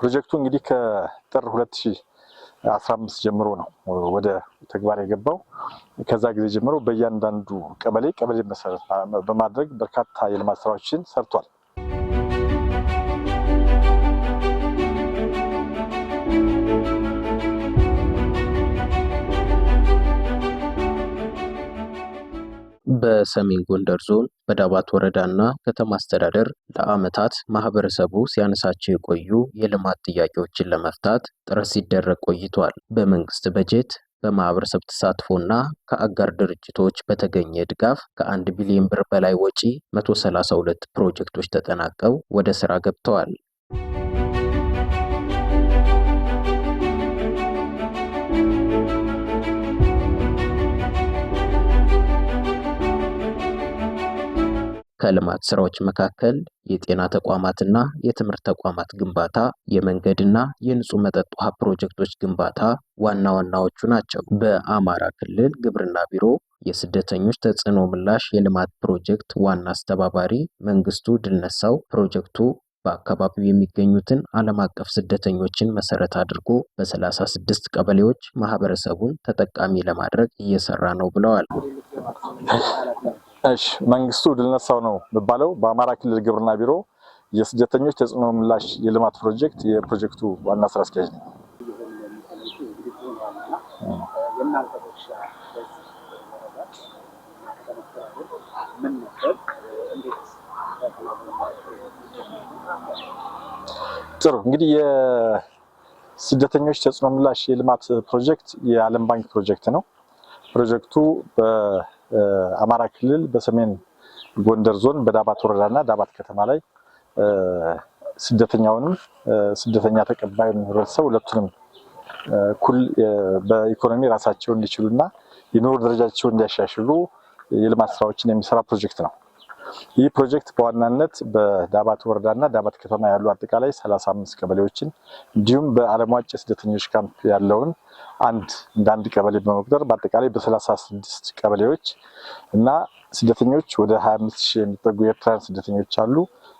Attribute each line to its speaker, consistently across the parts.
Speaker 1: ፕሮጀክቱ እንግዲህ ከጥር 2015 ጀምሮ ነው ወደ ተግባር የገባው። ከዛ ጊዜ ጀምሮ በእያንዳንዱ ቀበሌ መሰረት በማድረግ በርካታ የልማት ስራዎችን ሰርቷል።
Speaker 2: በሰሜን ጎንደር ዞን በዳባት ወረዳና ከተማ አስተዳደር ለዓመታት ማህበረሰቡ ሲያነሳቸው የቆዩ የልማት ጥያቄዎችን ለመፍታት ጥረት ሲደረግ ቆይቷል። በመንግስት በጀት በማህበረሰብ ተሳትፎና ከአጋር ድርጅቶች በተገኘ ድጋፍ ከ1 ቢሊዮን ብር በላይ ወጪ 132 ፕሮጀክቶች ተጠናቀው ወደ ስራ ገብተዋል። ከልማት ስራዎች መካከል የጤና ተቋማትና የትምህርት ተቋማት ግንባታ፣ የመንገድና የንጹህ መጠጥ ውሃ ፕሮጀክቶች ግንባታ ዋና ዋናዎቹ ናቸው። በአማራ ክልል ግብርና ቢሮ የስደተኞች ተጽዕኖ ምላሽ የልማት ፕሮጀክት ዋና አስተባባሪ መንግስቱ ድልነሳው ፕሮጀክቱ በአካባቢው የሚገኙትን ዓለም አቀፍ ስደተኞችን መሰረት አድርጎ በ36 ቀበሌዎች ማህበረሰቡን ተጠቃሚ ለማድረግ እየሰራ ነው ብለዋል።
Speaker 1: መንግስቱ ድልነሳው ነው የሚባለው በአማራ ክልል ግብርና ቢሮ የስደተኞች ተጽዕኖ ምላሽ የልማት ፕሮጀክት የፕሮጀክቱ ዋና ስራ አስኪያጅ ነው። ጥሩ እንግዲህ የስደተኞች ተጽዕኖ ምላሽ የልማት ፕሮጀክት የዓለም ባንክ ፕሮጀክት ነው። ፕሮጀክቱ በአማራ ክልል በሰሜን ጎንደር ዞን በዳባት ወረዳና ዳባት ከተማ ላይ ስደተኛ ተቀባይ ህብረተሰብ ሁለቱንም እኩል በኢኮኖሚ ራሳቸውን እንዲችሉና የኑሮ ደረጃቸውን እንዲያሻሽሉ የልማት ስራዎችን የሚሰራ ፕሮጀክት ነው። ይህ ፕሮጀክት በዋናነት በዳባት ወረዳና ዳባት ከተማ ያሉ አጠቃላይ 35 ቀበሌዎችን እንዲሁም በዓለም ዋጭ ስደተኞች ካምፕ ያለውን አንድ ቀበሌ በመቁጠር በአጠቃላይ በ36 ቀበሌዎች እና ስደተኞች ወደ 25000 የሚጠጉ የኤርትራን ስደተኞች አሉ።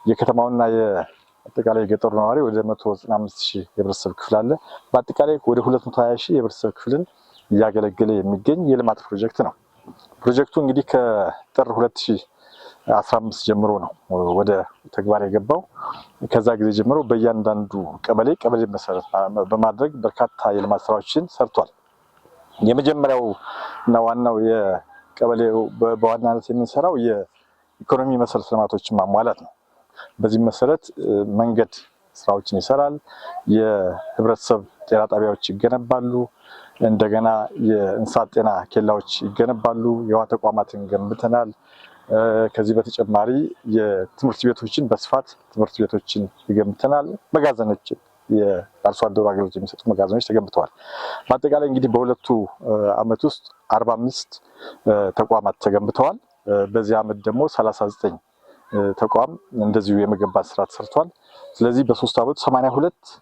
Speaker 1: የከተማውና የአጠቃላይ የገጠሩ ነዋሪ ወደ 195000 የህብረተሰብ ክፍል አለ። በአጠቃላይ ወደ 220000 የህብረተሰብ ክፍልን እያገለገለ የሚገኝ የልማት ፕሮጀክት ነው። ፕሮጀክቱ እንግዲህ ከጥር 2015 ጀምሮ ነው ወደ ተግባር የገባው። ከዛ ጊዜ ጀምሮ በእያንዳንዱ ቀበሌ መሰረት በማድረግ በርካታ የልማት ስራዎችን ሰርቷል። የመጀመሪያው እና ዋናው የቀበሌው በዋናነት የምንሰራው የኢኮኖሚ መሰረተ ልማቶችን ማሟላት ነው። በዚህ መሰረት መንገድ ስራዎችን ይሰራል። የህብረተሰብ ጤና ጣቢያዎች ይገነባሉ። እንደገና የእንስሳት ጤና ኬላዎች ይገነባሉ። የውሃ ተቋማትን ገንብተናል። ከዚህ በተጨማሪ የትምህርት ቤቶችን በስፋት ትምህርት ቤቶችን ይገንብተናል። መጋዘኖችን የአርሶ አደሩ አገልግሎት የሚሰጡ መጋዘኖች ተገንብተዋል። በአጠቃላይ እንግዲህ በሁለቱ ዓመት ውስጥ 45 ተቋማት ተገንብተዋል። በዚህ ዓመት ደግሞ 39 ተቋም እንደዚሁ የመገንባት ስራ ተሰርቷል። ስለዚህ በ3 ዓመት 82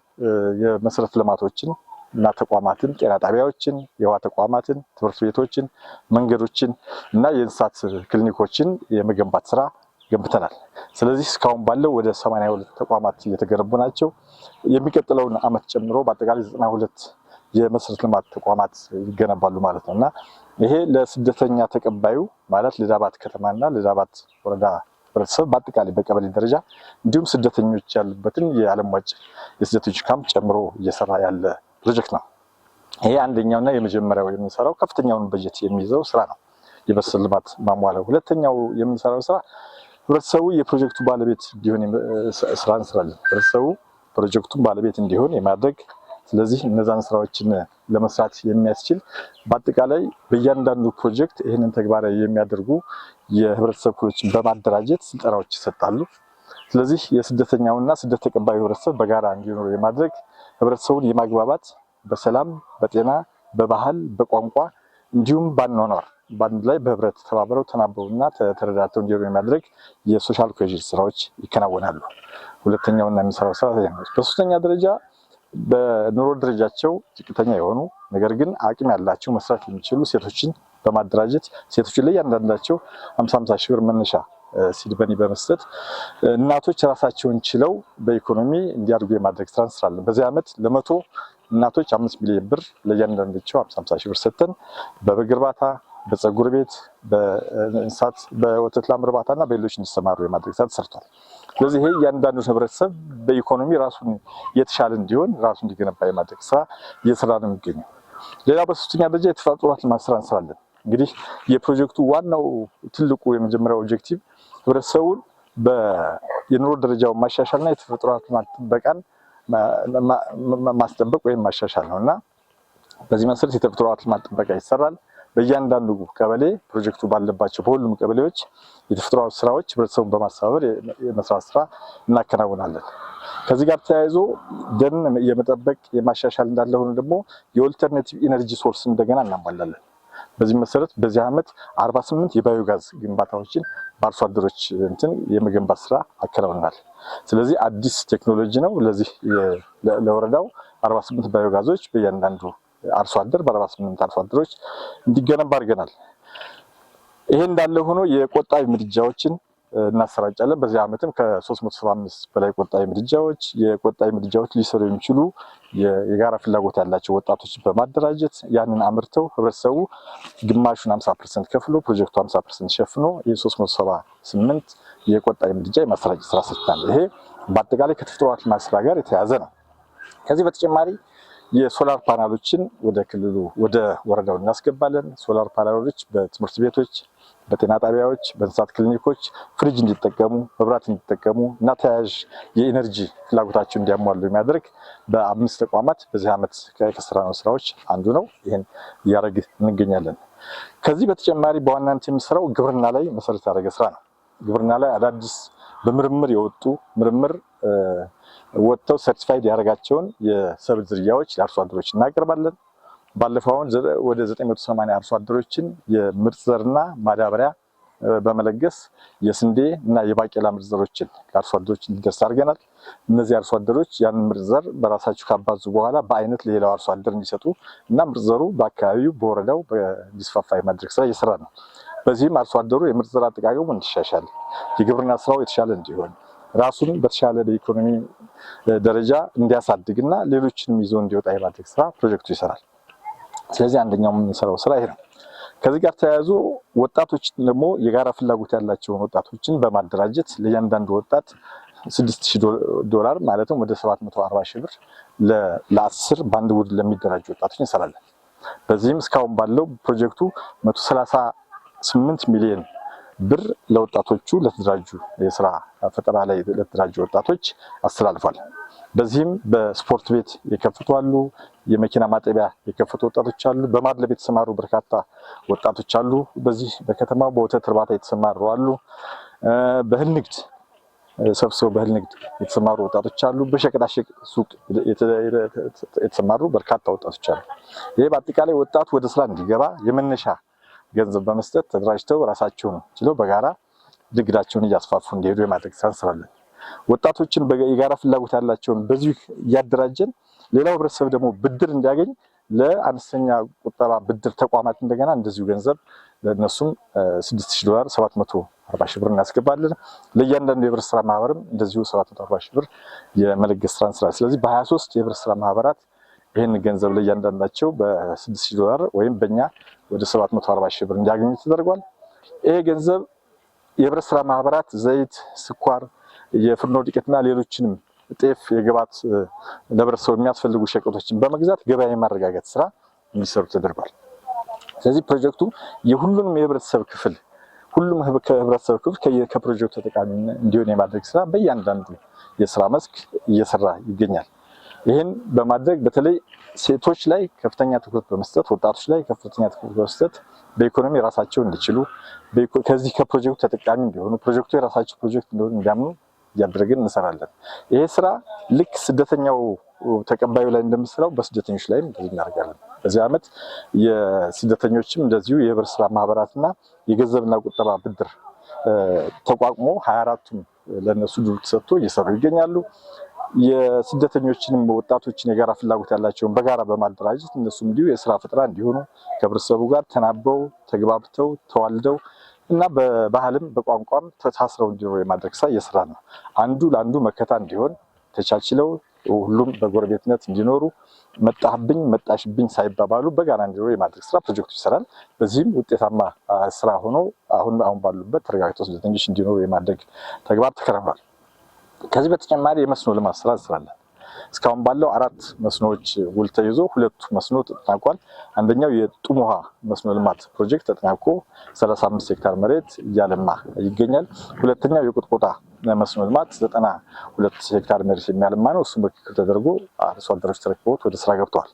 Speaker 1: የመሰረተ ልማቶችን እና ተቋማትን፣ ጤና ጣቢያዎችን፣ የውሃ ተቋማትን፣ ትምህርት ቤቶችን፣ መንገዶችን እና የእንስሳት ክሊኒኮችን የመገንባት ስራ ገንብተናል። ስለዚህ እስካሁን ባለው ወደ 82 ተቋማት እየተገነቡ ናቸው። የሚቀጥለውን ዓመት ጨምሮ በአጠቃላይ 92 የመሰረተ ልማት ተቋማት ይገነባሉ ማለት ነው እና ይሄ ለስደተኛ ተቀባዩ ማለት ለዳባት ከተማና ለዳባት ወረዳ ህብረተሰብ በአጠቃላይ በቀበሌ ደረጃ እንዲሁም ስደተኞች ያሉበትን የዓለም ዋጭ የስደተኞች ካምፕ ጨምሮ እየሰራ ያለ ፕሮጀክት ነው። ይሄ አንደኛውና የመጀመሪያው የምንሰራው ከፍተኛውን በጀት የሚይዘው ስራ ነው፣ የመሰረተ ልማት ማሟላት። ሁለተኛው የምንሰራው ስራ ህብረተሰቡ የፕሮጀክቱ ባለቤት እንዲሆን ስራ እንሰራለን። ህብረተሰቡ ፕሮጀክቱን ባለቤት እንዲሆን የማድረግ ስለዚህ እነዛን ስራዎችን ለመስራት የሚያስችል በአጠቃላይ በእያንዳንዱ ፕሮጀክት ይህንን ተግባራዊ የሚያደርጉ የህብረተሰብ ክፍሎችን በማደራጀት ስልጠናዎች ይሰጣሉ። ስለዚህ የስደተኛውና ስደት ተቀባዩ ህብረተሰብ በጋራ እንዲኖሩ የማድረግ ህብረተሰቡን የማግባባት በሰላም፣ በጤና፣ በባህል፣ በቋንቋ እንዲሁም ባኗኗር በአንድ ላይ በህብረት ተባብረው ተናበውና ተረዳድተው እንዲኖሩ የማድረግ የሶሻል ኮሄዥን ስራዎች ይከናወናሉ። ሁለተኛውና የሚሰራው ስራ ነው። በሶስተኛ ደረጃ በኑሮ ደረጃቸው ዝቅተኛ የሆኑ ነገር ግን አቅም ያላቸው መስራት የሚችሉ ሴቶችን በማደራጀት ሴቶችን ለእያንዳንዳቸው 50 ሺህ ብር መነሻ ሲድ መኒ በመስጠት እናቶች ራሳቸውን ችለው በኢኮኖሚ እንዲያድጉ የማድረግ ስራ እንሰራለን። በዚህ ዓመት ለ100 እናቶች 5 ሚሊዮን ብር ለእያንዳንዳቸው 50 ሺህ ብር ሰጥተን በበግ እርባታ፣ በፀጉር ቤት፣ በእንስሳት በወተት ላም እርባታና በሌሎች እንዲሰማሩ የማድረግ ስራ ተሰርቷል። ስለዚህ ይሄ እያንዳንዱ ህብረተሰብ በኢኮኖሚ ራሱን የተሻለ እንዲሆን ራሱን እንዲገነባ የማድረግ ስራ እየሰራ ነው የሚገኘው። ሌላ በሶስተኛ ደረጃ የተፈጥሮ ሀብት ልማት ስራ እንሰራለን። እንግዲህ የፕሮጀክቱ ዋናው ትልቁ የመጀመሪያው ኦብጀክቲቭ ህብረተሰቡን የኑሮ ደረጃውን ማሻሻልና የተፈጥሮ ሀብት ልማት ጥበቃን ማስጠበቅ ወይም ማሻሻል ነው እና በዚህ መሰረት የተፈጥሮ ሀብት ልማት ጥበቃ ይሰራል። በእያንዳንዱ ቀበሌ ፕሮጀክቱ ባለባቸው በሁሉም ቀበሌዎች የተፈጥሮ ሀብት ስራዎች ህብረተሰቡን በማስተባበር የመስራት ስራ እናከናውናለን። ከዚህ ጋር ተያይዞ ደን የመጠበቅ የማሻሻል እንዳለ ሆኖ ደግሞ የኦልተርኔቲቭ ኢነርጂ ሶርስ እንደገና እናሟላለን። በዚህ መሰረት በዚህ ዓመት 48 የባዮጋዝ ግንባታዎችን በአርሶ አደሮች የመገንባት ስራ አከናውናል። ስለዚህ አዲስ ቴክኖሎጂ ነው። ለዚህ ለወረዳው 48 ባዮጋዞች በእያንዳንዱ አርሶ አደር በ48 አርሶ አደሮች እንዲገነባ አድርገናል። ይሄ እንዳለ ሆኖ የቆጣቢ ምድጃዎችን እናሰራጫለን። በዚህ ዓመትም ከ375 በላይ ቆጣቢ ምድጃዎች ሊሰሩ የሚችሉ የጋራ ፍላጎት ያላቸው ወጣቶችን በማደራጀት ያንን አምርተው ህብረተሰቡ ግማሹን 50% ከፍሎ ፕሮጀክቱ 50% ሸፍኖ የ378 የቆጣቢ ምድጃ የማሰራጨት ስራ ሰርተናል። ይሄ በአጠቃላይ ከተፈጥሮ ሀብት ልማት ስራ ጋር የተያያዘ ነው። ከዚህ በተጨማሪ የሶላር ፓናሎችን ወደ ክልሉ ወደ ወረዳው እናስገባለን። ሶላር ፓናሎች በትምህርት ቤቶች፣ በጤና ጣቢያዎች፣ በእንስሳት ክሊኒኮች ፍሪጅ እንዲጠቀሙ፣ መብራት እንዲጠቀሙ እና ተያያዥ የኢነርጂ ፍላጎታቸውን እንዲያሟሉ የሚያደርግ በ5 ተቋማት በዚህ ዓመት ከሰራነው ስራዎች አንዱ ነው። ይህን እያደረግን እንገኛለን። ከዚህ በተጨማሪ በዋናነት የሚሰራው ግብርና ላይ መሰረት ያደረገ ስራ ነው። ግብርና ላይ አዳዲስ በምርምር የወጡ ወጥተው ሰርቲፋይድ ያደረጋቸውን የሰብል ዝርያዎች ለአርሶ አደሮች እናቀርባለን። ባለፈው አሁን ወደ 980 አርሶ አደሮችን የምርጥ ዘርና ማዳበሪያ በመለገስ የስንዴ እና የባቄላ ምርጥ ዘሮችን ለአርሶ አደሮች እንዲደርስ አድርገናል። እነዚህ አርሶ አደሮች ያንን ምርጥ ዘር በራሳቸው ካባዙ በኋላ በአይነት ለሌላው አርሶ አደር እንዲሰጡ እና ምርጥ ዘሩ በአካባቢው በወረዳው እንዲስፋፋ የማድረግ ስራ እየሰራ ነው። በዚህም አርሶ አደሩ የምርጥ ዘር አጠቃቀሙ እንዲሻሻል፣ የግብርና ስራው የተሻለ እንዲሆን፣ ራሱን በተሻለ በኢኮኖሚ ደረጃ እንዲያሳድግና ሌሎችንም ይዞ እንዲወጣ የማድረግ ስራ ፕሮጀክቱ ይሰራል። ስለዚህ አንደኛው የምንሰራው ስራ ይሄ ነው። ከዚህ ጋር ተያይዞ ወጣቶች ደግሞ የጋራ ፍላጎት ያላቸውን ወጣቶችን በማደራጀት ለእያንዳንዱ ወጣት $6000 ማለትም ወደ 740 ሺህ ብር ለ10 በአንድ ቡድን ለሚደራጁ ወጣቶች እንሰራለን። በዚህም እስካሁን ባለው ፕሮጀክቱ 138 ሚሊዮን ብር ለወጣቶቹ ለተደራጁ የስራ ፈጠራ ላይ ለተደራጁ ወጣቶች አስተላልፏል። በዚህም በስፖርት ቤት የከፈቱ አሉ፣ የመኪና ማጠቢያ የከፈቱ ወጣቶች አሉ፣ በማድለብ የተሰማሩ በርካታ ወጣቶች አሉ። በዚህ በከተማው በወተት እርባታ የተሰማሩ አሉ፣ በእህል ንግድ ሰብስበው በእህል ንግድ የተሰማሩ ወጣቶች አሉ፣ በሸቀጣሸቀጥ ሱቅ የተሰማሩ በርካታ ወጣቶች አሉ። ይሄ በአጠቃላይ ወጣቱ ወደ ስራ እንዲገባ የመነሻ ገንዘብ በመስጠት ተደራጅተው ራሳቸውን ችለው በጋራ ንግዳቸውን እያስፋፉ እንዲሄዱ የማድረግ ስራ እንሰራለን። ወጣቶችን የጋራ ፍላጎት ያላቸውን በዚህ እያደራጀን ሌላው ህብረተሰብ ደግሞ ብድር እንዲያገኝ ለአነስተኛ ቁጠባ ብድር ተቋማት እንደገና እንደዚሁ ገንዘብ ለነሱም $6000 740 ሺህ ብር እናስገባለን። ለእያንዳንዱ የህብረት ስራ ማህበርም እንደዚሁ 740 ሺህ ብር የመለገስ ስራ እንሰራለን። ስለዚህ በ23 የህብረት ስራ ማህበራት ይህን ገንዘብ ለእያንዳንዳቸው $6000 ወይም በእኛ ወደ 740 ሺህ ብር እንዲያገኙ ተደርጓል። ይሄ ገንዘብ የህብረት ስራ ማህበራት ዘይት፣ ስኳር፣ የፍርኖ ዱቄትና ሌሎችንም ጤፍ፣ የግብዓት ለህብረተሰቡ የሚያስፈልጉ ሸቀጦችን በመግዛት ገበያ የማረጋጋት ስራ እንዲሰሩ ተደርጓል። ስለዚህ ፕሮጀክቱ የሁሉንም የህብረተሰብ ክፍል ከፕሮጀክቱ ተጠቃሚ እንዲሆን የማድረግ ስራ በእያንዳንዱ የስራ መስክ እየሰራ ይገኛል። ይህን በማድረግ በተለይ ሴቶች ላይ ከፍተኛ ትኩረት በመስጠት ወጣቶች ላይ ከፍተኛ ትኩረት በመስጠት በኢኮኖሚ ራሳቸው እንዲችሉ ከዚህ ከፕሮጀክቱ ተጠቃሚ እንዲሆኑ ፕሮጀክቱ የራሳቸው ፕሮጀክት እንደሆነ እንዲያምኑ እያደረግን እንሰራለን። ይሄ ስራ ልክ ስደተኛው ተቀባዩ ላይ እንደምንሰራው በስደተኞች ላይም እንደዚህ እናደርጋለን። በዚህ ዓመት የስደተኞችም እንደዚሁ የህብረት ስራ ማህበራትና የገንዘብና ቁጠባ ብድር ተቋቁሞ 24ቱም ለነሱ ድርሻ ተሰጥቶ እየሰሩ ይገኛሉ። የስደተኞችንም ወጣቶችን የጋራ ፍላጎት ያላቸውን በጋራ በማደራጀት እነሱም እንዲሁ የስራ ፈጠራ እንዲሆኑ ከህብረተሰቡ ጋር ተናበው ተግባብተው ተዋልደው እና በባህልም በቋንቋም ተሳስረው እንዲኖሩ የማድረግ ስራ እየሰራ ነው። አንዱ ለአንዱ መከታ እንዲሆን ተቻችለው ሁሉም በጎረቤትነት እንዲኖሩ መጣህብኝ መጣሽብኝ ሳይባባሉ በጋራ እንዲኖሩ የማድረግ ስራ ፕሮጀክቱ ይሰራል። በዚህም ውጤታማ ስራ ሆኖ አሁን ባሉበት ተረጋግተው ስደተኞች እንዲኖሩ የማድረግ ተግባር ተከናውኗል። ከዚህ በተጨማሪ የመስኖ ልማት ስራ እንሰራለን። እስካሁን ባለው 4 መስኖዎች ውል ተይዞ 2 መስኖ ተጠናቋል። አንደኛው የጡም ውሃ መስኖ ልማት ፕሮጀክት ተጠናቆ 35 ሄክታር መሬት እያለማ ይገኛል። ሁለተኛው የቁጥቁጣ መስኖ ልማት 92 ሄክታር መሬት የሚያለማ ነው። እሱም በክክል ተደርጎ አርሶ አደሮች ተረክበውት ወደ ስራ ገብተዋል።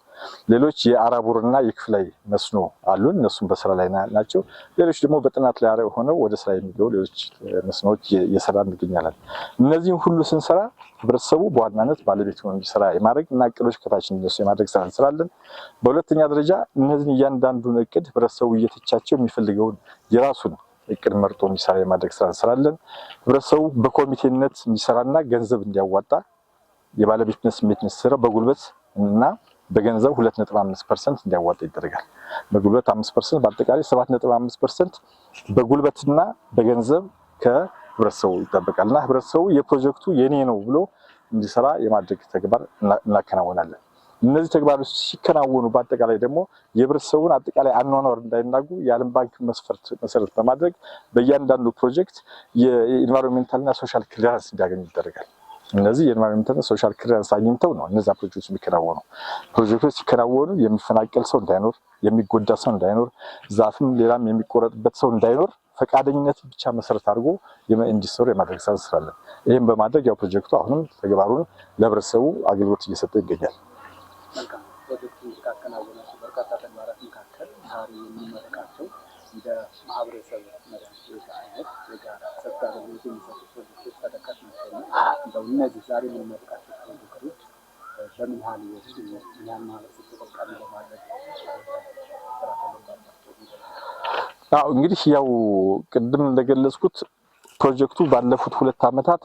Speaker 1: ሌሎች የአራቡርና የክፍላይ መስኖ አሉን። እነሱም በስራ ላይ ናቸው። ሌሎች ደግሞ በጥናት ላይ ሆነው ወደ ስራ የሚገቡ ሌሎች መስኖዎች እየሰራ እንገኛለን። እነዚህም ሁሉ ስንሰራ ህብረተሰቡ በዋናነት ባለቤት ሆኖ እንዲሰራ የማድረግ እና እቅዶች ከታች እንዲነሱ የማድረግ ስራ እንሰራለን። በሁለተኛ ደረጃ እነዚህን እያንዳንዱን እቅድ ህብረተሰቡ እየተቻቸው የሚፈልገውን የራሱን እቅድ መርጦ እንዲሰራ የማድረግ ስራ እንሰራለን። ህብረተሰቡ በኮሚቴነት እንዲሰራና ገንዘብ እንዲያዋጣ የባለቤትነት ስሜት እንዲሰራ በጉልበት እና በገንዘብ 2.5% እንዲያዋጣ ይደረጋል። በጉልበት 5%፣ በአጠቃላይ 7.5% በጉልበትና በገንዘብ ከህብረተሰቡ ይጠበቃልና ህብረተሰቡ የፕሮጀክቱ የኔ ነው ብሎ እንዲሰራ የማድረግ ተግባር እናከናውናለን። እነዚህ ተግባሮች ሲከናወኑ በአጠቃላይ ደግሞ የህብረተሰቡን አጠቃላይ አኗኗር እንዳይናጉ የዓለም ባንክ መስፈርት መሰረት በማድረግ በእያንዳንዱ ፕሮጀክት የኢንቫይሮንሜንታልና ሶሻል ክሊራንስ እንዲያገኙ ይደረጋል። እነዚህ የኢንቫይሮንሜንታልና ሶሻል ክሊራንስ አግኝተው ነው እነዛ ፕሮጀክቶች የሚከናወኑ። ፕሮጀክቶች ሲከናወኑ የሚፈናቀል ሰው እንዳይኖር፣ የሚጎዳ ሰው እንዳይኖር፣ ዛፍም ሌላም የሚቆረጥበት ሰው እንዳይኖር ፈቃደኝነት ብቻ መሰረት አድርጎ እንዲሰሩ የማድረግ ስራ እንሰራለን። ይህም በማድረግ ያው ፕሮጀክቱ አሁንም ተግባሩን ለህብረተሰቡ አገልግሎት እየሰጠ ይገኛል።
Speaker 3: ፕሮጀክቱን ካከናወናቸው በርካታ ተግባራት መካከል ዛሬ የሚመረቃቸው እንደ ማህበረሰብ መድኃኒት አይነት የጋራ ሰፊ አገልግሎት የሚሰጡ ፕሮጀክቶች ተጠቃሽ ናቸው። እንደው እነዚህ ዛሬ የሚመረቃቸው ፕሮጀክቶች በምን ያህል ይወስዱ ምን ያህል ማህበረሰብ ተጠቃሚ ለማድረግ ስራ ተለቋቸው?
Speaker 1: እንግዲህ ያው ቅድም እንደገለጽኩት ፕሮጀክቱ ባለፉት 2 ዓመታት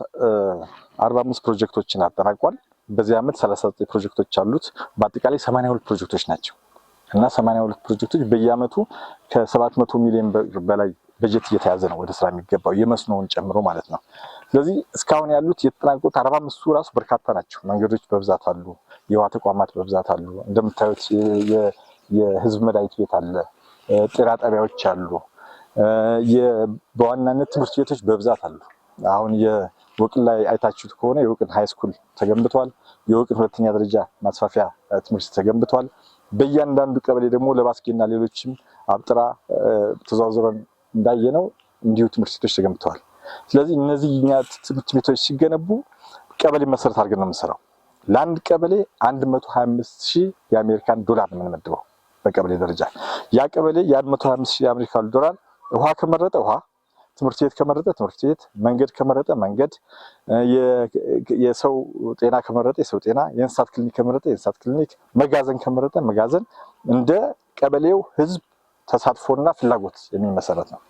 Speaker 1: 45 ፕሮጀክቶችን አጠናቋል። በዚህ ዓመት 39 ፕሮጀክቶች አሉት። በአጠቃላይ 82 ፕሮጀክቶች ናቸው እና 82 ፕሮጀክቶች በየዓመቱ ከ700 ሚሊዮን ብር በላይ በጀት እየተያዘ ነው ወደ ስራ የሚገባው የመስኖውን ጨምሮ ማለት ነው። ስለዚህ እስካሁን ያሉት የተጠናቀቁት 45ቱ ራሱ በርካታ ናቸው። መንገዶች በብዛት አሉ፣ የውሃ ተቋማት በብዛት አሉ። እንደምታዩት የህዝብ መድኃኒት ቤት አለ፣ ጤና ጣቢያዎች አሉ፣ በዋናነት ትምህርት ቤቶች በብዛት አሉ። አሁን የወቅን ላይ አይታችሁት ከሆነ የወቅን ሃይስኩል ተገንብቷል። የወቅን 2ኛ ደረጃ ማስፋፊያ ትምህርት ተገንብቷል። በእያንዳንዱ ቀበሌ ደግሞ ለባስጌና ሌሎችም አብጥራ ተዘዋውረን እንዳየነው እንዲሁ ትምህርት ቤቶች ተገንብተዋል። ስለዚህ እነዚህ ትምህርት ቤቶች ሲገነቡ ቀበሌ መሰረት አድርገን ነው የምንሰራው። ለአንድ ቀበሌ 125,000 የአሜሪካን ዶላር ነው የምንመድበው በቀበሌ ደረጃ። ያ ቀበሌ የ125,000 የአሜሪካን ዶላር ውሃ ከመረጠ ውሃ፣ ትምህርት ቤት ከመረጠ ትምህርት ቤት፣ መንገድ ከመረጠ መንገድ፣ የሰው ጤና ከመረጠ የሰው ጤና፣ የእንስሳት ክሊኒክ ከመረጠ የእንስሳት ክሊኒክ፣ መጋዘን ከመረጠ መጋዘን እንደ ቀበሌው ህዝብ ተሳትፎና ፍላጎት የሚመሰረት ነው።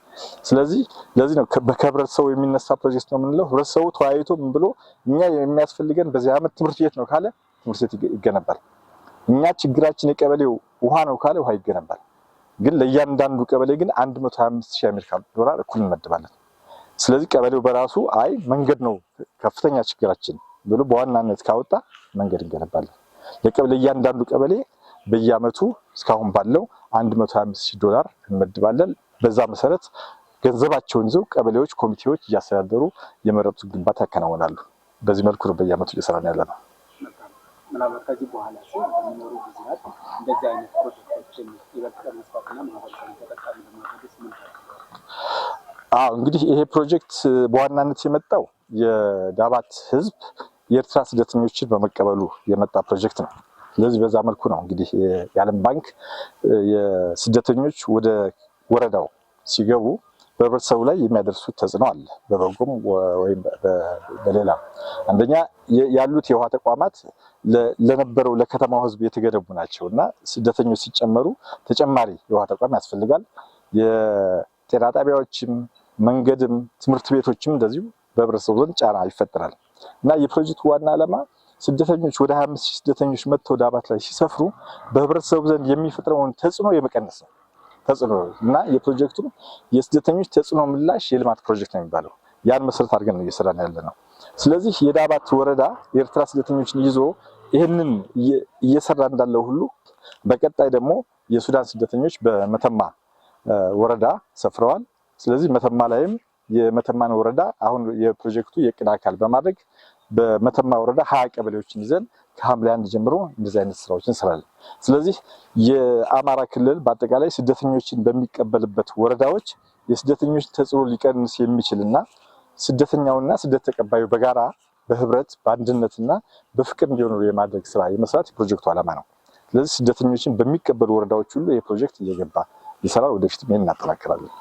Speaker 1: ስለዚህ ለዚህ ነው ከህብረተሰቡ የሚነሳ ፕሮጀክት ነው የምንለው። ህብረተሰቡ ተወያይቶ ምን ብሎ እኛ የሚያስፈልገን በዚህ ዓመት ትምህርት ቤት ነው ካለ ትምህርት ቤት ይገነባል። እኛ ችግራችን የቀበሌው ውሃ ነው ካለ ውሃ ይገነባል። ግን ለእያንዳንዱ ቀበሌ ግን 125,000 የአሜሪካን ዶላር እኩል እንመድባለን። ስለዚህ ቀበሌው በራሱ አይ መንገድ ነው ከፍተኛ ችግራችን ብሎ በዋናነት ካወጣ መንገድ እንገነባለን። ለእያንዳንዱ ቀበሌ በየዓመቱ እስካሁን ባለው 125,000 ዶላር እንመድባለን። በዛ መሰረት ገንዘባቸውን ይዘው ቀበሌዎች፣ ኮሚቴዎች እያስተዳደሩ የመረጡት ግንባታ ያከናውናሉ። በዚህ መልኩ ነው በየዓመቱ እየሰራን ያለ ነው።
Speaker 3: ምናልባት ከዚህ በኋላ በሚኖሩ ጊዜያት እንደዚህ አይነት ፕሮጀክቶችን ይበልጥ መስፋትና ማህበረሰቡን ተጠቃሚ ለማድረግ ምን
Speaker 1: እንግዲህ ይሄ ፕሮጀክት በዋናነት የመጣው የዳባት ህዝብ የኤርትራ ስደተኞችን በመቀበሉ የመጣ ፕሮጀክት ነው። ስለዚህ በዛ መልኩ ነው እንግዲህ የዓለም ባንክ የስደተኞች ወደ ወረዳው ሲገቡ በህብረተሰቡ ላይ የሚያደርሱት ተጽዕኖ አለ፣ በበጎም ወይም በሌላ። አንደኛ ያሉት የውሃ ተቋማት ለነበረው ለከተማው ህዝብ የተገነቡ ናቸው እና ስደተኞች ሲጨመሩ ተጨማሪ የውሃ ተቋም ያስፈልጋል። የጤና ጣቢያዎችም፣ መንገድም፣ ትምህርት ቤቶችም እንደዚሁ በህብረተሰቡ ዘንድ ጫና ይፈጠራል እና የፕሮጀክቱ ዋና ዓላማ ስደተኞች ወደ 25,000 ስደተኞች መጥተው ዳባት ላይ ሲሰፍሩ በህብረተሰቡ ዘንድ የሚፈጥረውን ተጽዕኖ የመቀነስ ነው። ተጽዕኖ እና የፕሮጀክቱ የስደተኞች ተጽዕኖ ምላሽ የልማት ፕሮጀክት ነው የሚባለው። ያን መሰረት አድርገን ነው እየሰራን ያለ ነው። ስለዚህ የዳባት ወረዳ የኤርትራ ስደተኞችን ይዞ ይህንን እየሰራ እንዳለው ሁሉ በቀጣይ ደግሞ የሱዳን ስደተኞች በመተማ ወረዳ ሰፍረዋል። ስለዚህ መተማ ላይም የመተማን ወረዳ አሁን የፕሮጀክቱ የቅድ አካል በማድረግ በመተማ ወረዳ 20 ቀበሌዎችን ይዘን ከሐምሌ 1 ጀምሮ እንደዚህ አይነት ስራዎችን እንሰራለን። ስለዚህ የአማራ ክልል በአጠቃላይ ስደተኞችን በሚቀበልበት ወረዳዎች የስደተኞች ተጽዕኖ ሊቀንስ የሚችልና ስደተኛውና ስደት ተቀባዩ በጋራ በህብረት በአንድነትና በፍቅር እንዲሆኑ የማድረግ ስራ የመስራት የፕሮጀክቱ ዓላማ ነው። ስለዚህ ስደተኞችን በሚቀበሉ ወረዳዎች ሁሉ ይህ ፕሮጀክት እየገባ ይሰራል። ወደፊትም ይህን እናጠናክራለን።